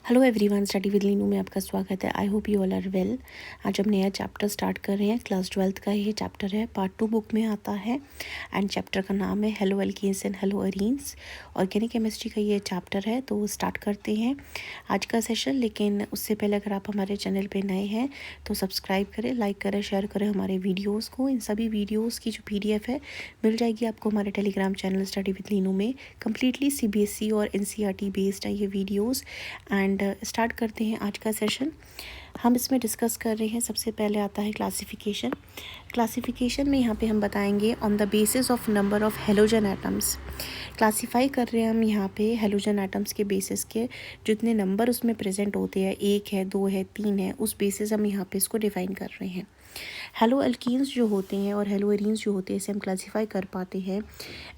Hello everyone, study with Linu में आपका स्वागत है। I hope you all are well. आज हम नया चैप्टर स्टार्ट कर रहे हैं। क्लास 12th का ये चैप्टर है, पार्ट 2 बुक में आता है एंड चैप्टर का नाम है halo alkanes and halo arenes. Organic chemistry का ये चैप्टर है, तो स्टार्ट करते हैं आज का सेशन। लेकिन उससे पहले अगर आप हमारे चैनल पर नए हैं तो सब्सक्राइब करें, लाइक करें, शेयर करें हमारे वीडियोज़ को। इन सभी वीडियोज़ की जो PDF है मिल जाएगी आपको हमारे Telegram channel study with Linu में। कम्प्लीटली CBSE और NCERT बेस्ड है ये वीडियोज़। एंड स्टार्ट करते हैं आज का सेशन। हम इसमें डिस्कस कर रहे हैं, सबसे पहले आता है क्लासिफिकेशन। क्लासिफिकेशन में यहाँ पे हम बताएंगे on the basis of number of halogen atoms. Classify कर रहे हैं हम यहाँ पे हेलोजन एटम्स के बेसिस के, जितने नंबर उसमें प्रेजेंट होते हैं, 1 है, 2 है, 3 है, उस बेसिस हम यहाँ पे इसको डिफाइन कर रहे हैं। हेलो एल्कीन्स जो होते हैं और हेलो एरीन्स जो होते हैं, इसे हम क्लासीफाई कर पाते हैं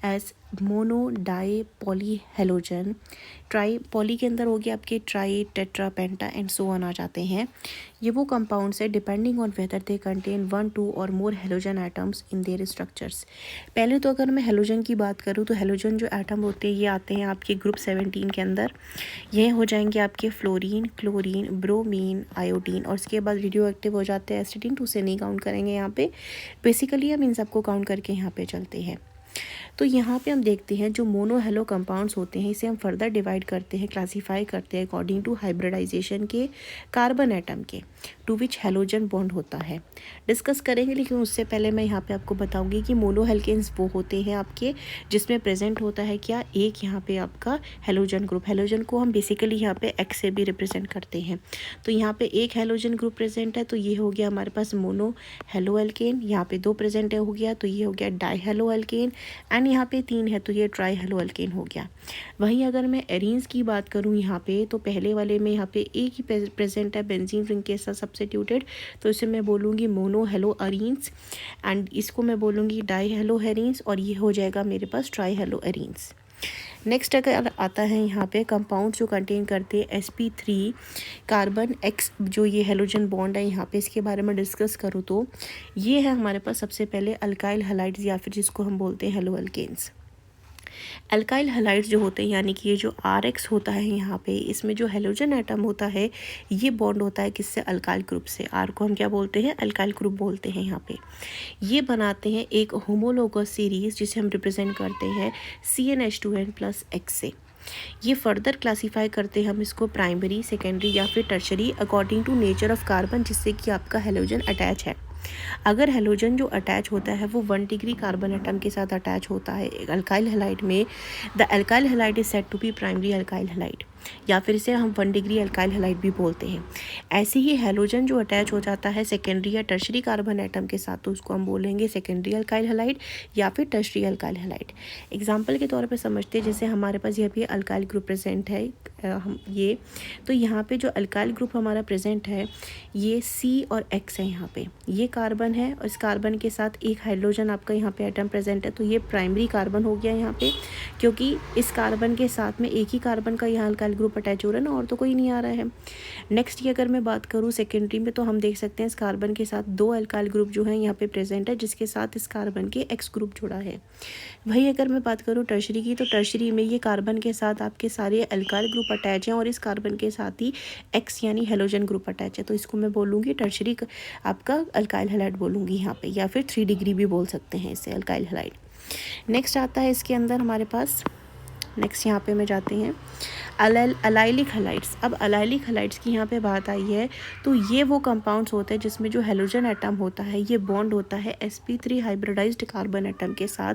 as mono, di, poly, halogen. Tri, poly के अंदर हो गया आपके tri, tetra, penta and so on आ जाते हैं। ये वो कंपाउंड्स है depending on whether they contain 1, 2 और more halogen atoms in their structures. पहले तो अगर मैं हेलोजन की बात करूँ तो हेलोजन जो एटम होते हैं ये आते हैं आपके ग्रुप 17 के अंदर। ये हो जाएंगे आपके फ्लोरीन, क्लोरीन, ब्रोमीन, आयोडीन, और उसके बाद रेडियो एक्टिव हो जाते हैं एसिडिन, तो उसे नहीं काउंट करेंगे यहाँ पे। बेसिकली हम इन सबको काउंट करके यहाँ पे चलते हैं। तो यहाँ पे हम देखते हैं जो मोनो हेलो कंपाउंड्स होते हैं, इसे हम फर्दर डिवाइड करते हैं, क्लासीफाई करते हैं अकॉर्डिंग टू हाइब्रिडाइजेशन के कार्बन एटम के टू विच हेलोजन बॉन्ड होता है। डिस्कस करेंगे, लेकिन उससे पहले मैं यहाँ पे आपको बताऊंगी कि मोनो हेल्केन्स वो होते हैं आपके जिसमें प्रेजेंट होता है क्या, एक यहाँ पे आपका हेलोजन ग्रुप। हेलोजन को हम बेसिकली यहाँ पे X से भी रिप्रेजेंट करते हैं। तो यहाँ पे एक हेलोजन ग्रुप प्रेजेंट है, तो ये हो गया हमारे पास मोनो हेलो एल्केन। यहाँ पे 2 प्रेजेंट है हो गया, तो ये हो गया डाई हेलो एल्केन। एंड यहाँ पे 3 है, तो ये ट्राई हेलो एल्केन हो गया। वहीं अगर मैं एरीन्स की बात करूँ यहाँ पे, तो पहले वाले में यहाँ पे एक ही प्रेजेंट है बेंजीन रिंग के साथ सब्स्टिट्यूटेड, तो इसे मैं बोलूँगी मोनो हेलो अरीन्स। एंड इसको मैं बोलूँगी डाई हेलो हेरीन्स, और ये हो जाएगा मेरे पास ट्राई हेलो अरीन्स। नेक्स्ट अगर आता है यहाँ पे कंपाउंड जो कंटेन करते हैं sp3 कार्बन X, जो ये हेलोजन बॉन्ड है यहाँ पे, इसके बारे में डिस्कस करूँ तो ये है हमारे पास सबसे पहले अल्काइल हैलाइड्स, या फिर जिसको हम बोलते हैं हेलो एल्केन्स। अल्काइल हैलाइड्स जो होते हैं, यानी कि ये जो RX होता है यहाँ पे, इसमें जो हेलोजन एटम होता है ये बॉन्ड होता है किससे, अल्काइल ग्रुप से। R को हम क्या बोलते हैं, अल्काइल ग्रुप बोलते हैं यहाँ पे। ये बनाते हैं एक होमोलोगस सीरीज जिसे हम रिप्रेजेंट करते हैं CnH2n+X से। ये फर्दर क्लासीफाई करते हैं हम इसको प्राइमरी, सेकेंडरी या फिर tertiary according to nature of carbon, जिससे कि आपका हेलोजन अटैच है। अगर हेलोजन जो अटैच होता है वो 1 डिग्री कार्बन एटम के साथ अटैच होता है अल्काइल हैलाइड में, the alkyl halide is said to be primary alkyl halide, या फिर इसे हम 1 डिग्री अल्काइल हैलाइड भी बोलते हैं। ऐसे ही हेलोजन जो अटैच हो जाता है सेकेंडरी या टर्शरी कार्बन एटम के साथ, तो उसको हम बोलेंगे सेकेंडरी अल्काइल हैलाइड या फिर टर्शरी अल्काइल हैलाइड। एग्जाम्पल के तौर पे समझते हैं, जैसे हमारे पास यहाँ पे अल्काइल ग्रुप प्रेजेंट है हम ये, तो यहाँ पे जो अल्काइल ग्रुप हमारा प्रेजेंट है ये C और X है। यहाँ पे ये कार्बन है और इस कार्बन के साथ एक हाइड्रोजन आपका यहाँ पे एटम प्रेजेंट है, तो ये प्राइमरी कार्बन हो गया यहाँ पे, क्योंकि इस कार्बन के साथ में एक ही कार्बन का यहाँ अल्काइल ग्रुप अटैच हो रहा है ना, और तो कोई नहीं आ रहा है। नेक्स्ट की अगर मैं बात करूँ सेकेंडरी में, तो हम देख सकते हैं इस कार्बन के साथ 2 अल्काइल ग्रुप जो है यहाँ पे प्रेजेंट है, जिसके साथ इस कार्बन के X ग्रुप जुड़ा है। वही अगर मैं बात करूँ टर्शरी की, तो टर्शरी में ये कार्बन के साथ आपके सारे अल्काइल ग्रुप अटैच हैं और इस कार्बन के साथ ही X यानी हेलोजन ग्रुप अटैच है, तो इसको मैं बोलूँगी टर्शरी आपका अल्काइल हैलाइड बोलूँगी यहाँ पे, या फिर 3 डिग्री भी बोल सकते हैं इसे, अल्काइल हैलाइड। नेक्स्ट आता है इसके अंदर हमारे पास, नेक्स्ट यहाँ पे मैं जाते हैं अलाइलिक हैलाइड्स। अब अलाइलिक हैलाइड्स की यहाँ पे बात आई है, तो ये वो कंपाउंड्स होते हैं जिसमें जो हेलोजन एटम होता है ये बॉन्ड होता है sp3 हाइब्रिडाइज्ड कार्बन एटम के साथ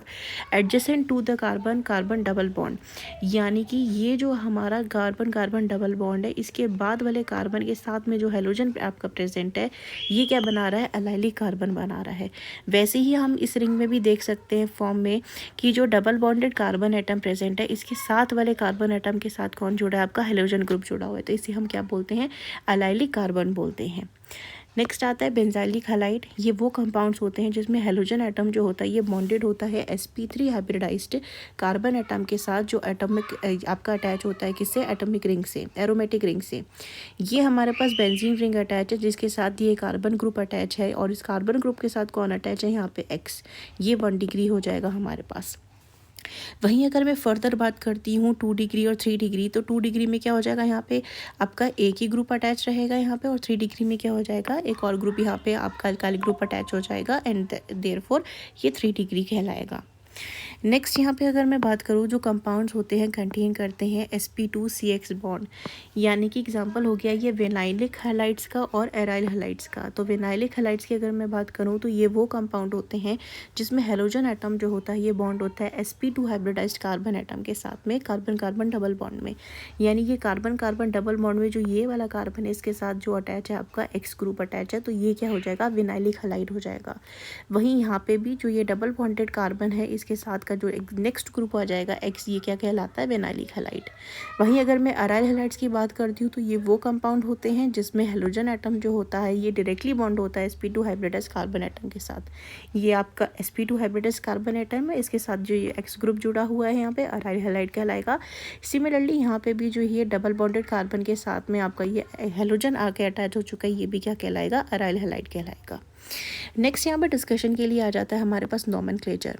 adjacent to the carbon carbon double bond, यानी कि ये जो हमारा कार्बन कार्बन डबल बॉन्ड है, इसके बाद वाले कार्बन के साथ में जो हेलोजन आपका प्रेजेंट है ये क्या बना रहा है, अलाइलिक कार्बन बना रहा है। वैसे ही हम इस रिंग में भी देख सकते हैं फॉर्म में कि जो double bonded carbon atom present है, इसके साथ वाले कार्बन एटम के साथ कौन जुड़ा है, आपका हेलोजन ग्रुप जुड़ा हुआ है, तो इसे हम क्या बोलते हैं, अलाइलिक कार्बन बोलते हैं। नेक्स्ट आता है बेंजाइलिक हैलाइड। ये वो कंपाउंड्स होते हैं जिसमें हेलोजन एटम जो होता है ये बॉन्डेड होता है sp3 हाइब्रिडाइज्ड कार्बन एटम के साथ, जो एटॉमिक आपका अटैच होता है किससे, एटॉमिक रिंग से, एरोमेटिक रिंग से। ये हमारे पास बेंजीन रिंग अटैच है जिसके साथ ये कार्बन ग्रुप अटैच है, और इस कार्बन ग्रुप के साथ कौन अटैच है यहाँ पे X, ये 1 डिग्री हो जाएगा हमारे पास। वहीं अगर मैं फर्दर बात करती हूँ 2 डिग्री और 3 डिग्री, तो 2 डिग्री में क्या हो जाएगा, यहाँ पे आपका एक ही ग्रुप अटैच रहेगा यहाँ पे, और 3 डिग्री में क्या हो जाएगा, एक और ग्रुप यहाँ पे आपका अल्काइल ग्रुप अटैच हो जाएगा, एंड देयरफॉर ये 3 डिग्री कहलाएगा। नेक्स्ट यहाँ पे अगर मैं बात करूँ, जो कंपाउंड्स होते हैं कंटेन करते हैं sp2CX बॉन्ड, यानी कि एग्जांपल हो गया ये विनाइलिक हैलाइड्स का और एराइल हैलाइड्स का। तो विनाइलिक हैलाइड्स की अगर मैं बात करूँ तो ये वो कंपाउंड होते हैं जिसमें हेलोजन एटम जो होता है ये बॉन्ड होता है sp2 हाइब्रिडाइज्ड कार्बन एटम के साथ में कार्बन कार्बन डबल बॉन्ड में, यानी कि कार्बन कार्बन डबल बॉन्ड में जो ये वाला कार्बन है इसके साथ जो अटैच है आपका एक्स ग्रुप अटैच है, तो ये क्या हो जाएगा, विनाइलिक हैलाइड हो जाएगा। वहीं यहाँ पे भी जो ये डबल बॉन्डेड कार्बन है इसके साथ का जो नेक्स्ट ग्रुप आ जाएगा एक्स, ये क्या कहलाता है, विनाइलिक हैलाइड। वहीं अगर मैं अराइल हैलाइड्स की बात करती हूँ तो ये वो कंपाउंड होते हैं जिसमें हेलोजन एटम जो होता है ये डायरेक्टली बॉन्ड होता है sp2 हाइब्रिडाइज्ड कार्बन एटम के साथ। ये आपका sp2 हाइब्रिडाइज्ड कार्बन एटम है, इसके साथ जो ये एक्स ग्रुप जुड़ा हुआ है यहाँ पे अराइल हैलाइड कहलाएगा। सिमिलरली यहाँ पे भी जो ये डबल बॉन्डेड कार्बन के साथ में आपका ये हेलोजन आके अटैच हो चुका है, ये भी क्या कहलाएगा, अराइल हैलाइड कहलाएगा। नेक्स्ट यहाँ पर डिस्कशन के लिए आ जाता है हमारे पास नॉमेनक्लेचर।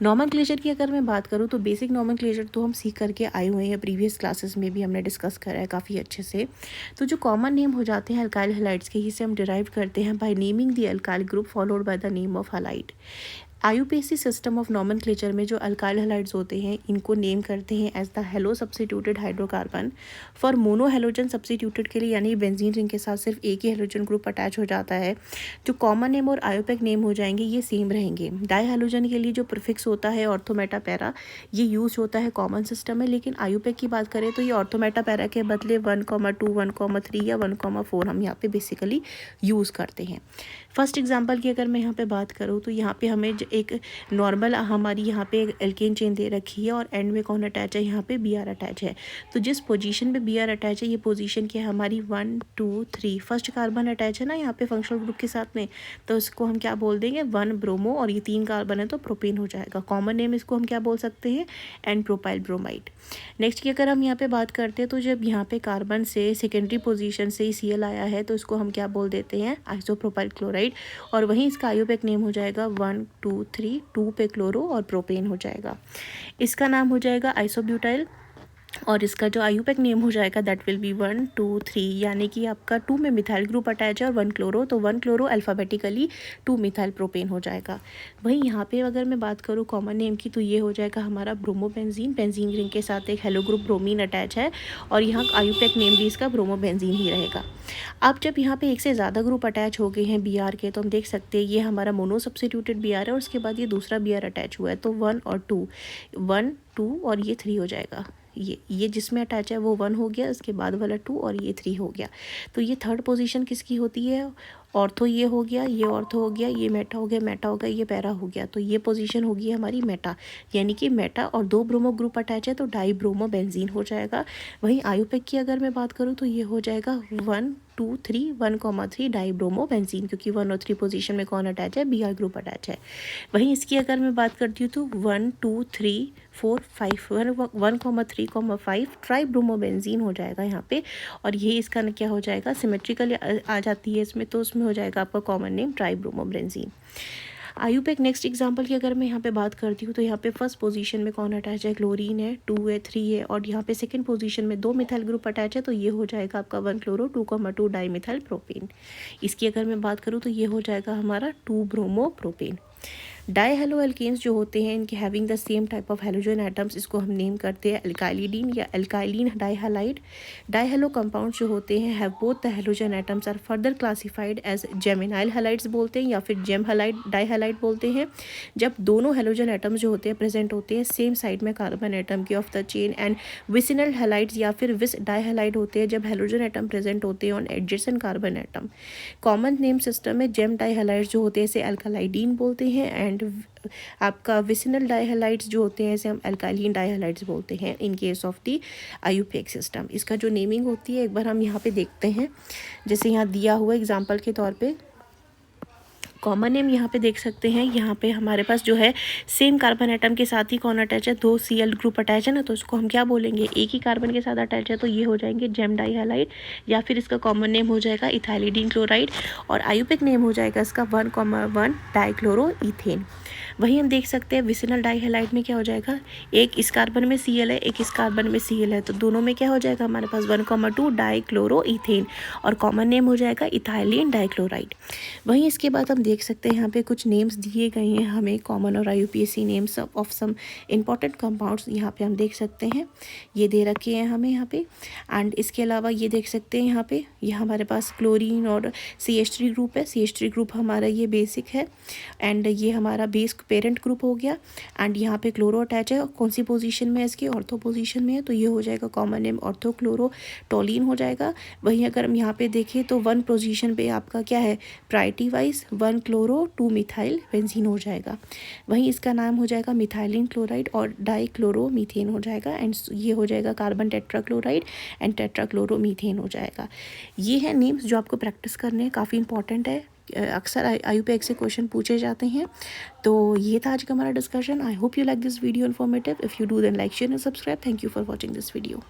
नॉमेनक्लेचर की अगर मैं बात करूँ तो बेसिक नॉमेनक्लेचर तो हम सीख करके आए हुए हैं, प्रीवियस क्लासेस में भी हमने डिस्कस करा है काफ़ी अच्छे से। तो जो कॉमन नेम हो जाते हैं अल्काइल हैलाइड्स के, इसे हम डिराइव करते हैं by naming the alkyl group followed by the name of halide. IUPAC system of nomenclature में जो अल्काइल हैलाइड्स होते हैं इनको नेम करते हैं as the halo substituted hydrocarbon. For mono halogen substituted के लिए, यानी बेंजीन रिंग के साथ सिर्फ एक ही हेलोजन ग्रुप अटैच हो जाता है, जो कॉमन नेम और IUPAC नेम हो जाएंगे ये सेम रहेंगे। डाई हेलोजन के लिए जो प्रीफिक्स होता है ऑर्थोमेटा पैरा, ये यूज होता है कॉमन सिस्टम में, लेकिन IUPAC की बात करें तो ये ऑर्थोमेटा पैरा के बदले 1,2, 1,3 या 1,4 हम यहाँ पे बेसिकली यूज़ करते हैं। फर्स्ट एग्जांपल की अगर मैं यहाँ पे बात करूँ तो यहाँ पे हमें एक नॉर्मल हमारी यहाँ पे एक एल्केन चेन दे रखी है और एंड में कौन अटैच है, यहाँ पे Br अटैच है। तो जिस पोजीशन पे Br अटैच है ये पोजीशन क्या है हमारी 1, 2, 3, फर्स्ट कार्बन अटैच है ना यहाँ पे फंक्शनल ग्रुप के साथ में, तो इसको हम क्या बोल देंगे 1 ब्रोमो, और ये 3 कार्बन है तो प्रोपेन हो जाएगा। कॉमन नेम इसको हम क्या बोल सकते हैं, एन प्रोपाइल ब्रोमाइड। नेक्स्ट की अगर हम यहाँ पे बात करते हैं तो जब यहाँ पे कार्बन से सेकेंडरी पोजीशन से ही Cl आया है तो इसको हम क्या बोल देते हैं, आइसोप्रोपाइल क्लोराइड, और वहीं इसका IUPAC नेम हो जाएगा 1, 2, 3, 2 पे क्लोरो और प्रोपेन हो जाएगा। इसका नाम हो जाएगा आइसोब्यूटाइल, और इसका जो IUPAC नेम हो जाएगा दैट विल बी 1, 2, 3, यानी कि आपका 2 में मिथाइल ग्रुप अटैच है और 1 क्लोरो, तो 1 क्लोरो अल्फ़ाबेटिकली 2 मिथाइल प्रोपेन हो जाएगा। वहीं यहाँ पे अगर मैं बात करूँ कॉमन नेम की तो ये हो जाएगा हमारा ब्रोमोबेंजीन, बेंजीन रिंग के साथ एक हेलो ग्रुप ब्रोमीन अटैच है, और यहाँ IUPAC नेम भी इसका ब्रोमोबेंजीन ही रहेगा। अब जब यहाँ पे एक से ज़्यादा ग्रुप अटैच हो गए हैं Br के, तो हम देख सकते हैं ये हमारा मोनो सब्स्टिट्यूटेड Br है और उसके बाद ये दूसरा Br अटैच हुआ है, तो 1 और 2, 1, 2 और ये 3 हो जाएगा। ये जिसमें अटैच है वो 1 हो गया, इसके बाद वाला 2 और ये 3 हो गया। तो ये थर्ड पोजीशन किसकी होती है, ऑर्थो ये हो गया, ये ऑर्थो हो गया, ये मेटा हो गया, मेटा हो गया, ये पैरा हो गया, तो ये पोजीशन होगी हमारी मेटा, यानी कि मेटा और 2 ब्रोमो ग्रुप अटैच है तो डाई ब्रोमो बेंजीन हो जाएगा। वहीं IUPAC की अगर मैं बात करूँ तो ये हो जाएगा 1, 2, 3, 1,3 डाई ब्रोमो बेंजीन, क्योंकि 1 और 3 पोजीशन में कौन अटैच है, Br ग्रुप अटैच है। वहीं इसकी अगर मैं बात करती हूँ तो 1, 2, 3, 4, 5, 1,3,5 ट्राई ब्रोमो बेंजीन हो जाएगा यहाँ पे, और ये इसका क्या हो जाएगा, सिमेट्रिकल आ जाती है इसमें, तो उसमें हो जाएगा आपका common name try bromo benzene. IUPAC next example की अगर मैं यहाँ पे बात करती हूँ तो यहाँ पे फर्स्ट पोजीशन में कौन अटैच है, क्लोरीन है, 2 है, 3 है, और यहाँ पे सेकंड पोजीशन में 2 मिथाइल ग्रुप अटैच है, तो ये हो जाएगा आपका 1 क्लोरो 2,2 डाई मिथाइल प्रोपेन। इसकी अगर मैं बात करूँ तो ये हो जाएगा हमारा 2 bromo propane. Di halo alkanes जो होते हैं इनके having the same type of halogen atoms, इसको हम नेम करते हैं अल्काइलिडीन या अल्काइलिन डाईहैलाइड। डाईहेलो कंपाउंड्स जो होते हैं have both the halogen atoms are further classified as geminal halides बोलते हैं या फिर जेम हैलाइड डाईहैलाइड बोलते हैं। जब दोनों हेलोजन एटम्स जो होते हैं प्रेजेंट होते हैं सेम साइड में कार्बन एटम की of the chain, and vicinal halides या फिर विस डाईहैलाइड होते हैं जब हेलोजन एटम प्रेजेंट होते हैं on adjacent carbon atom. Common name system में जेम डाईहैलाइड्स जो होते हैं इसे अल्कालाइडीन बोलते हैं, एंड आपका विसिनल डाईहैलाइड्स जो होते हैं इसे हम अल्काइलिन डाईहैलाइड्स बोलते हैं in case of the IUPAC system. इसका जो नेमिंग होती है एक बार हम यहाँ पे देखते हैं, जैसे यहाँ दिया हुआ एग्जांपल के तौर पे कॉमन नेम यहाँ पे देख सकते हैं। यहाँ पे हमारे पास जो है सेम कार्बन एटम के साथ ही कौन अटैच है, 2 Cl ग्रुप अटैच है ना, तो इसको हम क्या बोलेंगे, एक ही कार्बन के साथ अटैच है तो ये हो जाएंगे जेम डाईहैलाइड, या फिर इसका कॉमन नेम हो जाएगा इथाइलिडीन क्लोराइड, और IUPAC नेम हो जाएगा इसका 1,1 डाईक्लोरो इथेन। वहीं हम देख सकते हैं विसिनल डाइहैलाइड में क्या हो जाएगा, एक इस कार्बन में Cl है, एक इस कार्बन में Cl है, तो दोनों में क्या हो जाएगा हमारे पास 1,2 डाइक्लोरोईथेन और कॉमन नेम हो जाएगा इथाइलिन डाइक्लोराइड। वहीं इसके बाद हम देख सकते हैं यहाँ पे कुछ नेम्स दिए गए हैं हमें कॉमन और IUPAC names of some important compounds यहाँ पे हम देख सकते हैं, ये दे रखे हैं हमें यहाँ पे। एंड इसके अलावा ये देख सकते हैं यहाँ पे ये हमारे पास क्लोरीन और CH3 ग्रुप है, CH3 ग्रुप हमारा ये बेसिक है एंड ये हमारा बेस पेरेंट ग्रुप हो गया। एंड यहाँ पे क्लोरो अटैच है, कौन सी पोजीशन में है इसकी, ऑर्थो पोजीशन में है, तो ये हो जाएगा कॉमन नेम ऑर्थोक्लोरोटोलिन हो जाएगा। वहीं अगर हम यहाँ पे देखें तो 1 पोजीशन पे आपका क्या है priority wise 1 chloro 2 methyl benzene हो जाएगा। वहीं इसका नाम हो जाएगा मिथाइलिन क्लोराइड और डाइक्लोरोमीथेन हो जाएगा एंड ये हो जाएगा कार्बन टेट्राक्लोराइड एंड टेट्राक्लोरोमीथेन हो जाएगा। ये है नेम्स जो आपको प्रैक्टिस करने हैं, काफ़ी इंपॉर्टेंट है, अक्सर IUPAC से क्वेश्चन पूछे जाते हैं। तो ये था आज का हमारा discussion. I hope you like this video informative. If you do then like share and subscribe. Thank you for watching this video.